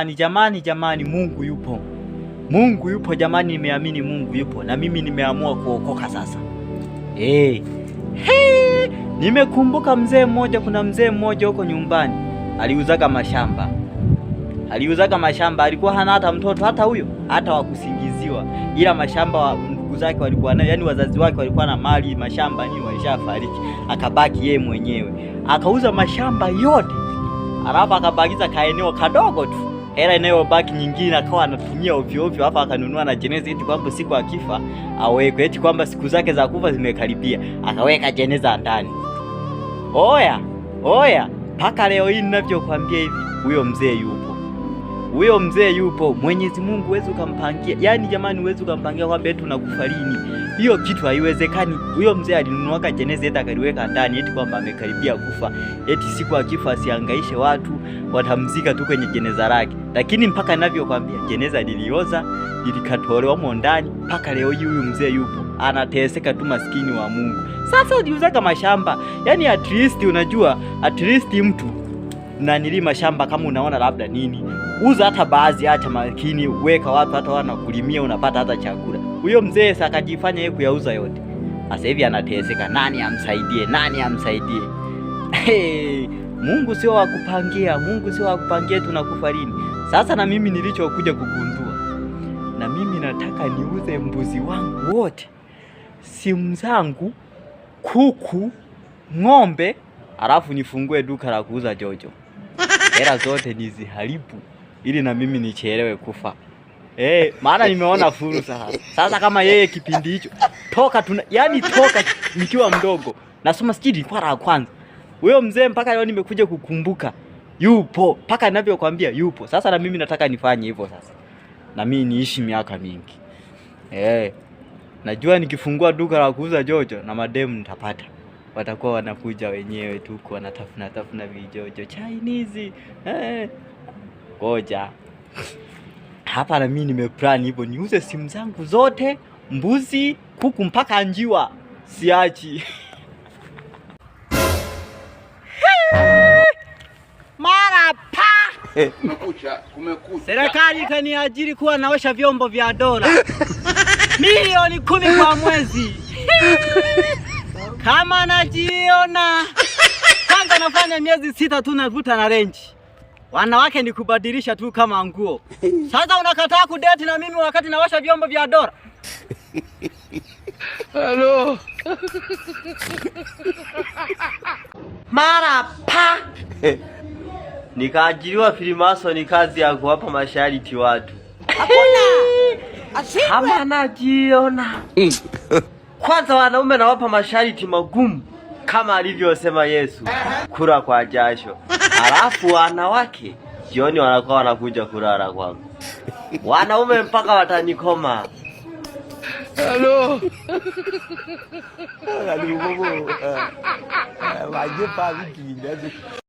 Jamani, Mungu yupo. Mungu yupo jamani, nimeamini Mungu yupo na mimi nimeamua kuokoka sasa. Nimekumbuka kuna mzee mmoja huko nyumbani aliuzaga mashamba. Alikuwa hana hata mtoto hata huyo, hata wa kusingiziwa. Ila mashamba wa ndugu zake walikuwa nayo, yani wazazi wake walikuwa na mali, mashamba ni walishafariki. Akabaki yeye mwenyewe. Akauza mashamba yote. Alafu akabakiza kaeneo kadogo tu. Hela inayobaki nyingine akawa anatumia ovyo ovyo, hapa akanunua na jeneza eti kwamba siku akifa awekwe, eti kwamba siku zake za kufa zimekaribia, akaweka jeneza ndani. Oya, paka leo hii ninavyokuambia hivi, huyo mzee yupo. Mwenyezi Mungu huwezi ukampangia. Yaani jamani, huwezi ukampangia kwamba eti unakufa lini. Hiyo kitu haiwezekani. Huyo mzee alinunuaka jeneza eti akaliweka ndani eti kwamba amekaribia kufa. Eti siku akifa asihangaishe watu, watamzika tu kwenye jeneza lake. Lakini mpaka ninavyokuambia jeneza lilioza, lilikatolewa mo ndani, mpaka leo hii huyu mzee yupo. Anateseka tu, maskini wa Mungu. Sasa ujiuzaka mashamba. Yaani at least mtu na nilima shamba kama unaona labda nini. Uza hata baadhi, acha makini, weka watu hata wanakulimia, unapata hata chakula. Huyo mzee sasa akajifanya yeye kuyauza yote. Sasa hivi anateseka, nani amsaidie? Mungu sio wa kupangia tunakufa lini. Sasa na mimi nilichokuja kugundua, na mimi nataka niuze mbuzi wangu wote, simu zangu, kuku, ng'ombe, alafu nifungue duka la kuuza jojo. Hela zote niziharibu ili na mimi nichelewe kufa. Maana nimeona fursa sasa. Kama yeye kipindi hicho toka nikiwa mdogo nasoma sijui kwa la kwanza. Huyo mzee mpaka leo nimekuja kukumbuka yupo, mpaka ninavyokuambia yupo. Sasa na mimi nataka nifanye hivyo sasa, na mimi niishi miaka mingi. Najua nikifungua duka la kuuza jojo na mademu nitapata, watakuwa wanakuja wenyewe tu wanatafuna vijojo Chinese. Ngoja hapa na mimi nimeplan hivyo, niuze simu zangu zote, mbuzi, kuku mpaka njiwa siachi. Mara pa kumekucha. Serikali kaniajiri kuwa naosha vyombo vya dola milioni 10 kwa mwezi. Kama najiona kwanza nafanya miezi 6 tu navuta na range. Wanawake ni kubadilisha tu kama nguo. Sasa unakataa kudate na mimi wakati naosha vyombo vya dola? Hello. Mara pa nikaajiriwa Freemason, ni kazi ya kuwapa masharti watu. Hakuna. Kama najiona. Kwanza wanaume nawapa masharti magumu kama alivyosema Yesu, kula kwa jasho. Alafu wanawake jioni wanakuwa wanakuja kulala kwangu. Wanaume mpaka watanikoma. Hello.